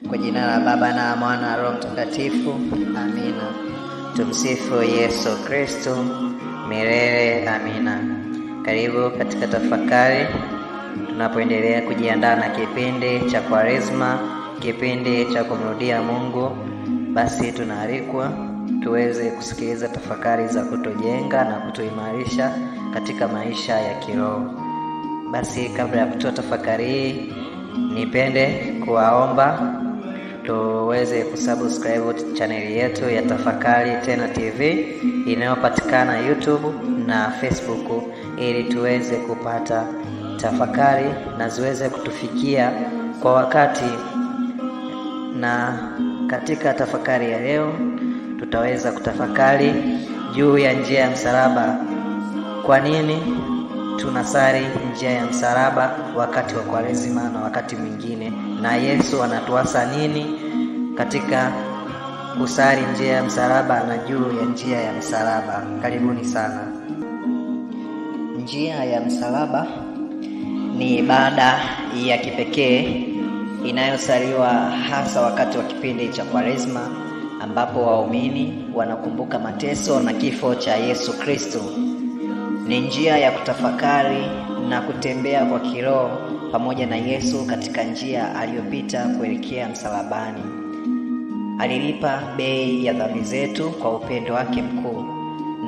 Kwa jina la Baba na Mwana na Roho Mtakatifu. Amina. Tumsifu Yesu Kristo milele. Amina. Karibu katika tafakari tunapoendelea kujiandaa na kipindi cha Kwaresma, kipindi cha kumrudia Mungu. Basi tunaalikwa tuweze kusikiliza tafakari za kutujenga na kutuimarisha katika maisha ya kiroho. Basi kabla ya kutoa tafakari hii, nipende kuwaomba tuweze kusubscribe channel yetu ya Tafakari Tena TV inayopatikana YouTube na Facebook, ili tuweze kupata tafakari na ziweze kutufikia kwa wakati. Na katika tafakari ya leo tutaweza kutafakari juu ya njia ya msalaba. Kwa nini tunasali njia ya msalaba wakati wa Kwaresima na wakati mwingine, na Yesu anatuasa nini katika kusali njia ya msalaba na juu ya njia ya msalaba? Karibuni sana. Njia ya msalaba ni ibada ya kipekee inayosaliwa hasa wakati wa kipindi cha Kwaresma, ambapo waumini wanakumbuka mateso na kifo cha Yesu Kristo. Ni njia ya kutafakari na kutembea kwa kiroho pamoja na Yesu katika njia aliyopita kuelekea msalabani. Alilipa bei ya dhambi zetu kwa upendo wake mkuu,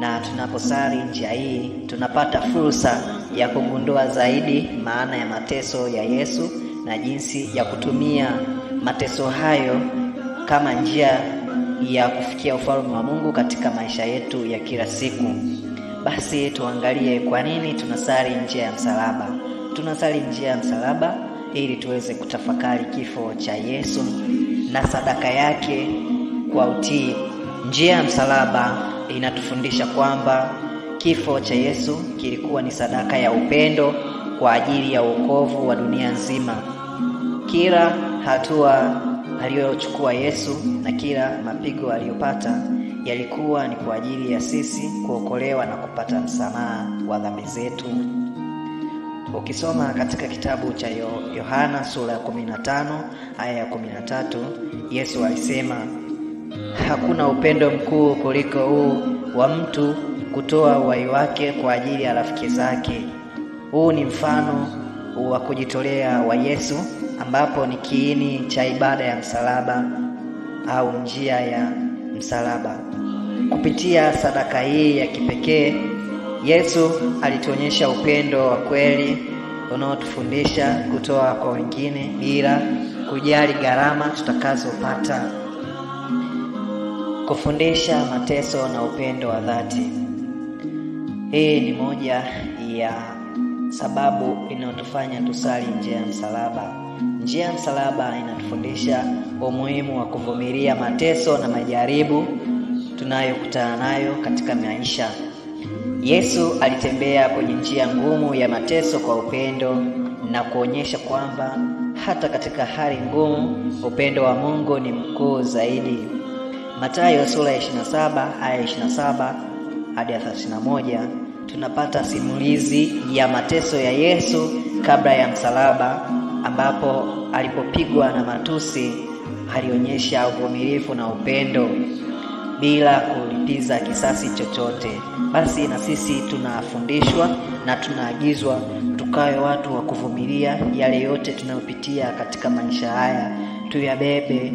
na tunaposali njia hii tunapata fursa ya kugundua zaidi maana ya mateso ya Yesu na jinsi ya kutumia mateso hayo kama njia ya kufikia ufalme wa Mungu katika maisha yetu ya kila siku. Basi tuangalie kwa nini tunasali njia ya msalaba. Tunasali njia ya msalaba ili tuweze kutafakari kifo cha Yesu na sadaka yake kwa utii. Njia ya msalaba inatufundisha kwamba kifo cha Yesu kilikuwa ni sadaka ya upendo kwa ajili ya wokovu wa dunia nzima. Kila hatua aliyochukua Yesu na kila mapigo aliyopata yalikuwa ni kwa ajili ya sisi kuokolewa na kupata msamaha wa dhambi zetu. Ukisoma katika kitabu cha Yohana sura ya 15 aya ya 13, Yesu alisema, hakuna upendo mkuu kuliko huu wa mtu kutoa uhai wake kwa ajili ya rafiki zake. Huu ni mfano wa kujitolea wa Yesu, ambapo ni kiini cha ibada ya msalaba au njia ya msalaba. Kupitia sadaka hii ya kipekee, Yesu alituonyesha upendo wa kweli unaotufundisha kutoa kwa wengine bila kujali gharama tutakazopata. Kufundisha mateso na upendo wa dhati. Hii ni moja ya sababu inayotufanya tusali njia ya msalaba. Njia ya msalaba inatufundisha umuhimu wa kuvumilia mateso na majaribu tunayokutana nayo katika maisha. Yesu alitembea kwenye njia ngumu ya mateso kwa upendo na kuonyesha kwamba hata katika hali ngumu upendo wa Mungu ni mkuu zaidi. Mathayo sura ya 27 aya 27 hadi 31 tunapata simulizi ya mateso ya Yesu kabla ya msalaba, ambapo alipopigwa na matusi alionyesha uvumilivu na upendo bila kulipiza kisasi chochote. Basi na sisi tunafundishwa na tunaagizwa tukawe watu wa kuvumilia yale yote tunayopitia katika maisha haya. Tuyabebe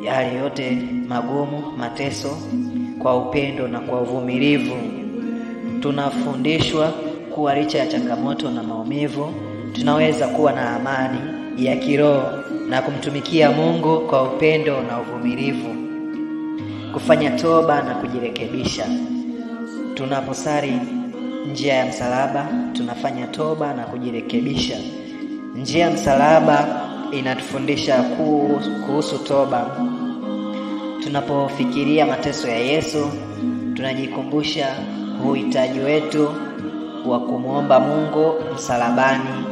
yale yote magumu, mateso, kwa upendo na kwa uvumilivu. Tunafundishwa kuwa licha ya changamoto na maumivu tunaweza kuwa na amani ya kiroho na kumtumikia Mungu kwa upendo na uvumilivu. Kufanya toba na kujirekebisha. Tunaposali njia ya msalaba tunafanya toba na kujirekebisha. Njia ya msalaba inatufundisha kuhusu toba. Tunapofikiria mateso ya Yesu tunajikumbusha uhitaji wetu wa kumwomba Mungu msalabani,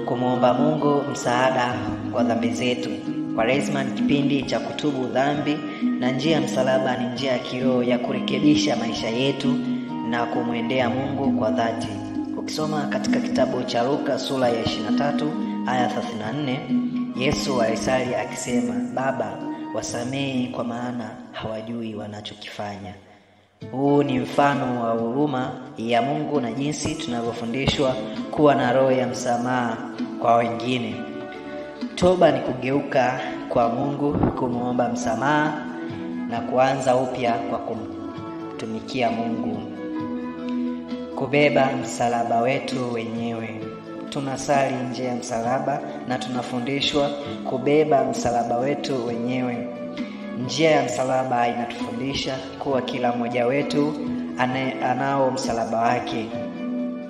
kumwomba Mungu msaada kwa dhambi zetu. Kwaresma ni kipindi cha kutubu dhambi, na njia ya msalaba ni njia ya kiroho ya kurekebisha maisha yetu na kumwendea Mungu kwa dhati. Ukisoma katika kitabu cha Luka sura ya 23 aya 34, Yesu alisali akisema, Baba, wasamehe kwa maana hawajui wanachokifanya. Huu ni mfano wa huruma ya Mungu na jinsi tunavyofundishwa kuwa na roho ya msamaha kwa wengine. Toba ni kugeuka kwa Mungu, kumuomba msamaha na kuanza upya kwa kumtumikia Mungu. Kubeba msalaba wetu wenyewe. Tunasali nje ya msalaba na tunafundishwa kubeba msalaba wetu wenyewe. Njia ya msalaba inatufundisha kuwa kila mmoja wetu anao msalaba wake.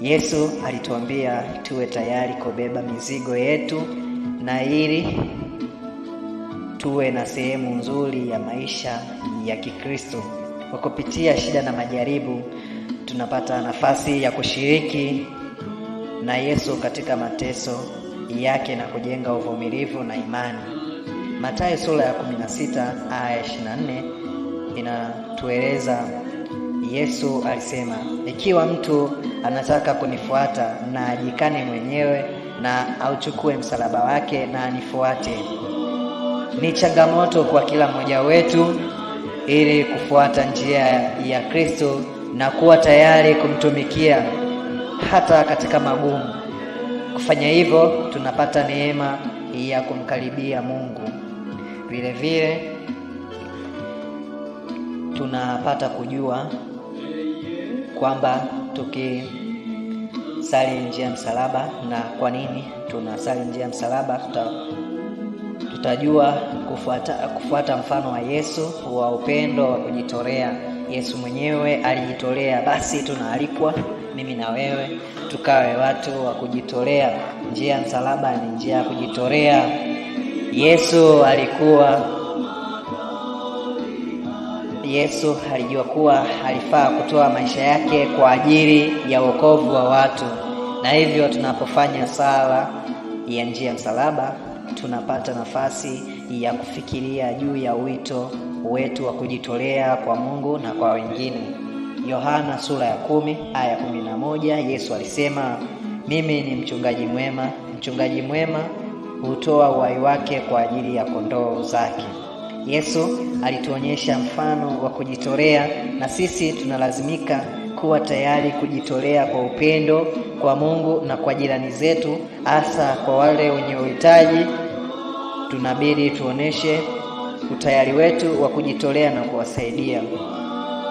Yesu alituambia tuwe tayari kubeba mizigo yetu, na ili tuwe na sehemu nzuri ya maisha ya Kikristo. Kwa kupitia shida na majaribu, tunapata nafasi ya kushiriki na Yesu katika mateso yake na kujenga uvumilivu na imani. Mathayo sura ya 16 aya 24 inatueleza, Yesu alisema, ikiwa mtu anataka kunifuata na ajikane mwenyewe na auchukue msalaba wake na anifuate. Ni changamoto kwa kila mmoja wetu ili kufuata njia ya Kristo na kuwa tayari kumtumikia hata katika magumu. Kufanya hivyo tunapata neema ya kumkaribia Mungu. Vile vile tunapata kujua kwamba tukisali njia ya msalaba, na kwa nini tunasali njia ya msalaba, tutajua kufuata mfano wa Yesu wa upendo wa kujitolea. Yesu mwenyewe alijitolea, basi tunaalikwa mimi na wewe tukawe watu wa kujitolea. Njia ya msalaba ni njia ya kujitolea. Yesu alijua kuwa alifaa kutoa maisha yake kwa ajili ya wokovu wa watu, na hivyo tunapofanya sala ya njia ya msalaba tunapata nafasi ya kufikiria juu ya wito wetu wa kujitolea kwa Mungu na kwa wengine. Yohana sura ya 10 aya 11, Yesu alisema, mimi ni mchungaji mwema. Mchungaji mwema hutoa uhai wake kwa ajili ya kondoo zake. Yesu alituonyesha mfano wa kujitolea, na sisi tunalazimika kuwa tayari kujitolea kwa upendo kwa Mungu na kwa jirani zetu, hasa kwa wale wenye uhitaji. Tunabidi tuoneshe utayari wetu wa kujitolea na kuwasaidia.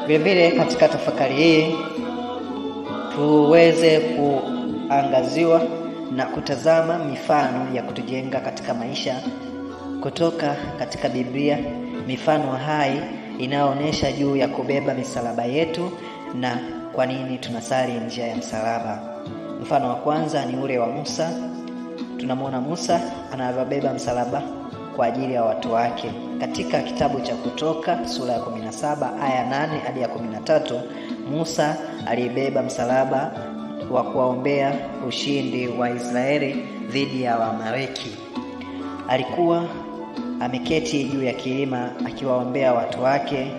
Vile katika tafakari hii tuweze kuangaziwa na kutazama mifano ya kutujenga katika maisha kutoka katika Biblia, mifano hai inayoonyesha juu ya kubeba misalaba yetu na kwa nini tunasali njia ya msalaba. Mfano wa kwanza ni ule wa Musa. Tunamwona Musa anabeba msalaba kwa ajili ya watu wake. Katika kitabu cha Kutoka sura ya 17 aya 8 hadi ya 13, Musa alibeba msalaba wa kuwaombea ushindi wa Israeli dhidi ya Waamaleki. Alikuwa ameketi juu ya kilima akiwaombea watu wake.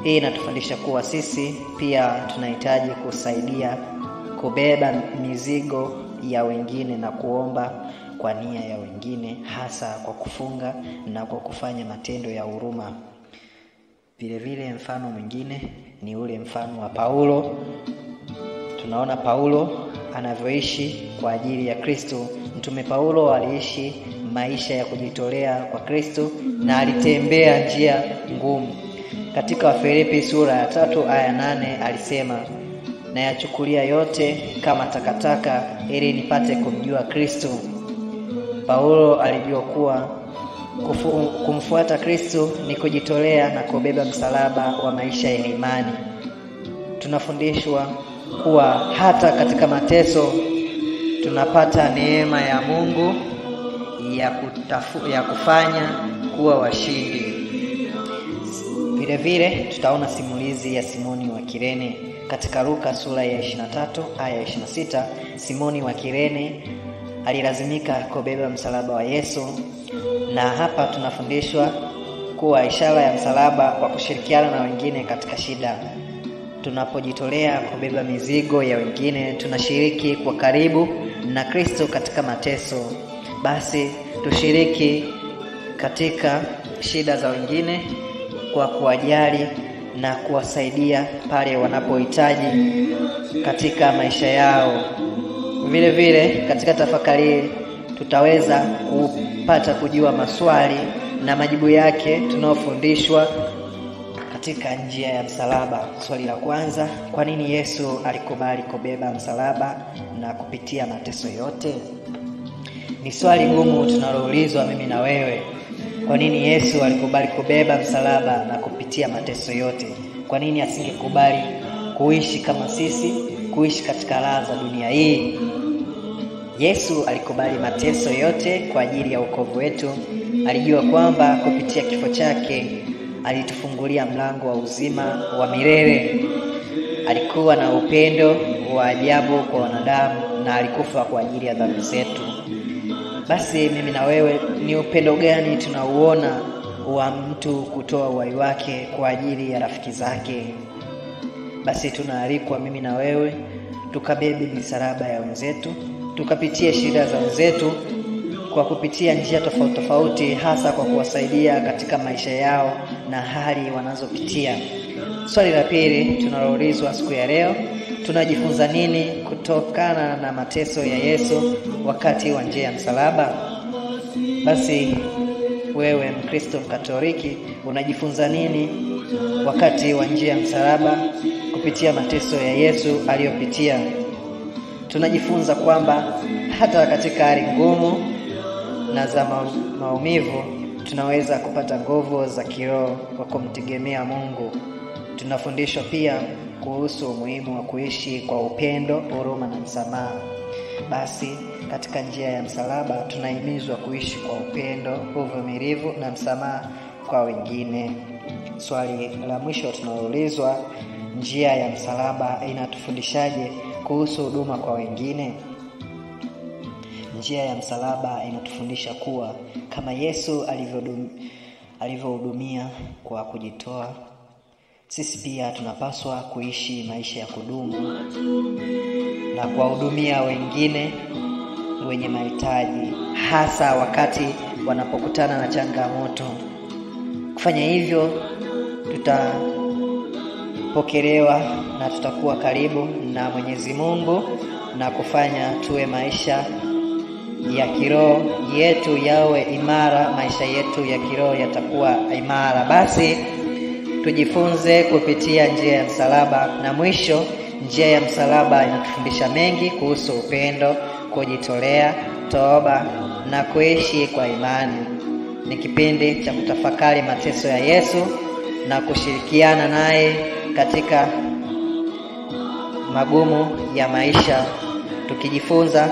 Hii inatufundisha kuwa sisi pia tunahitaji kusaidia kubeba mizigo ya wengine na kuomba kwa nia ya wengine, hasa kwa kufunga na kwa kufanya matendo ya huruma. Vile mfano mwingine ni ule mfano wa Paulo. Tunaona Paulo anavyoishi kwa ajili ya Kristo. Mtume Paulo aliishi maisha ya kujitolea kwa Kristo na alitembea njia ngumu. Katika Wafilipi sura ya 3 aya 8 alisema, na yachukulia yote kama takataka ili nipate kumjua Kristo. Paulo alijua kuwa kumfuata Kristo ni kujitolea na kubeba msalaba wa maisha ya imani. Tunafundishwa kuwa hata katika mateso tunapata neema ya Mungu ya kufanya kuwa washindi. Vile tutaona simulizi ya Simoni wa Kirene katika Luka sura ya 23 aya 26. Simoni wa Kirene alilazimika kubeba msalaba wa Yesu, na hapa tunafundishwa kuwa ishara ya msalaba kwa kushirikiana na wengine katika shida. Tunapojitolea kubeba mizigo ya wengine, tunashiriki kwa karibu na Kristo katika mateso. Basi tushiriki katika shida za wengine kwa kuwajali na kuwasaidia pale wanapohitaji katika maisha yao. Vile vile katika tafakari tutaweza kupata kujua maswali na majibu yake tunaofundishwa katika njia ya msalaba. Swali la kwanza, kwa nini Yesu alikubali kubeba msalaba na kupitia mateso yote? Ni swali gumu tunaloulizwa mimi na wewe. Kwa nini Yesu alikubali kubeba msalaba na kupitia mateso yote? Kwa nini asingekubali kuishi kama sisi, kuishi katika raha za dunia hii? Yesu alikubali mateso yote kwa ajili ya wokovu wetu. Alijua kwamba kupitia kifo chake alitufungulia mlango wa uzima wa milele. Alikuwa na upendo wa ajabu kwa wanadamu na alikufa kwa ajili ya dhambi zetu. Basi mimi na wewe, ni upendo gani tunauona wa mtu kutoa uhai wake kwa ajili ya rafiki zake? Basi tunaalikwa mimi na wewe tukabebe misalaba ya wenzetu, tukapitie shida za wenzetu kwa kupitia njia tofauti tofauti, hasa kwa kuwasaidia katika maisha yao na hali wanazopitia. Swali la pili tunaloulizwa siku ya leo, tunajifunza nini kutokana na mateso ya Yesu wakati wa njia ya msalaba? Basi wewe Mkristo Mkatoliki, unajifunza nini wakati wa njia ya msalaba kupitia mateso ya Yesu aliyopitia? Tunajifunza kwamba hata katika hali ngumu na za maumivu tunaweza kupata nguvu za kiroho kwa kumtegemea Mungu. Tunafundishwa pia kuhusu umuhimu wa kuishi kwa upendo, huruma na msamaha. Basi katika njia ya msalaba tunahimizwa kuishi kwa upendo, uvumilivu na msamaha kwa wengine. Swali la mwisho tunaloulizwa, njia ya msalaba inatufundishaje kuhusu huduma kwa wengine? Njia ya msalaba inatufundisha kuwa kama Yesu alivyohudumia kwa kujitoa, sisi pia tunapaswa kuishi maisha ya kudumu na kuwahudumia wengine wenye mahitaji, hasa wakati wanapokutana na changamoto. Kufanya hivyo tutapokelewa na tutakuwa karibu na Mwenyezi Mungu na kufanya tuwe maisha ya kiroho yetu yawe imara, maisha yetu ya kiroho yatakuwa imara. Basi tujifunze kupitia njia ya msalaba. Na mwisho, njia ya msalaba inatufundisha mengi kuhusu upendo, kujitolea, toba na kuishi kwa imani. Ni kipindi cha kutafakari mateso ya Yesu na kushirikiana naye katika magumu ya maisha. Tukijifunza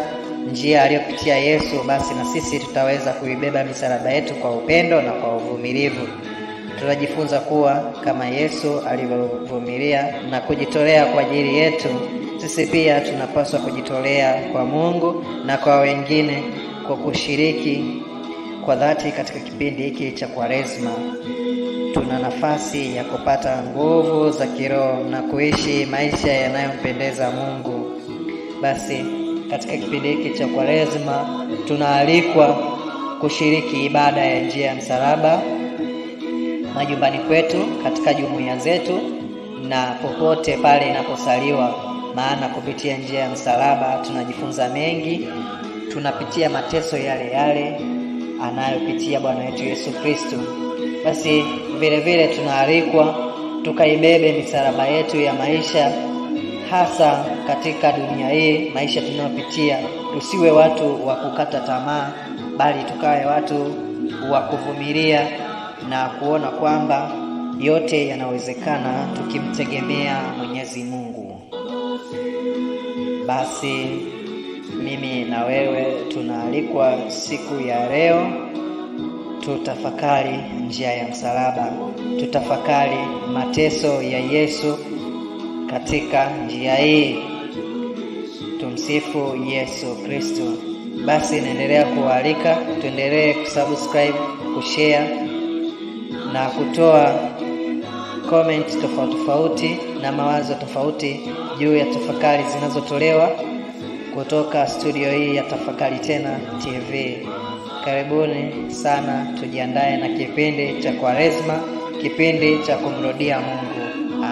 njia aliyopitia Yesu, basi na sisi tutaweza kuibeba misalaba yetu kwa upendo na kwa uvumilivu. Tutajifunza kuwa kama Yesu alivyovumilia na kujitolea kwa ajili yetu, sisi pia tunapaswa kujitolea kwa Mungu na kwa wengine kwa kushiriki kwa dhati katika kipindi hiki cha Kwaresma. Tuna nafasi ya kupata nguvu za kiroho na kuishi maisha yanayompendeza Mungu. Basi katika kipindi hiki cha Kwaresma tunaalikwa kushiriki ibada ya njia ya msalaba majumbani kwetu, katika jumuiya zetu na popote pale inaposaliwa, maana kupitia njia ya msalaba tunajifunza mengi. Tunapitia mateso yale yale anayopitia Bwana wetu Yesu Kristo. Basi vile vile tunaalikwa tukaibebe misalaba yetu ya maisha, hasa katika dunia hii, maisha tunayopitia. Tusiwe watu wa kukata tamaa, bali tukawe watu wa kuvumilia na kuona kwamba yote yanawezekana tukimtegemea Mwenyezi Mungu. Basi mimi na wewe tunaalikwa siku ya leo tutafakari njia ya msalaba, tutafakari mateso ya Yesu katika njia hii. Tumsifu Yesu Kristo. Basi naendelea kualika tuendelee kusubscribe, kushare na kutoa comment tofauti tofauti na mawazo tofauti juu ya tafakari zinazotolewa kutoka studio hii ya Tafakari Tena TV. Karibuni sana, tujiandae na kipindi cha Kwaresma, kipindi cha kumrudia Mungu.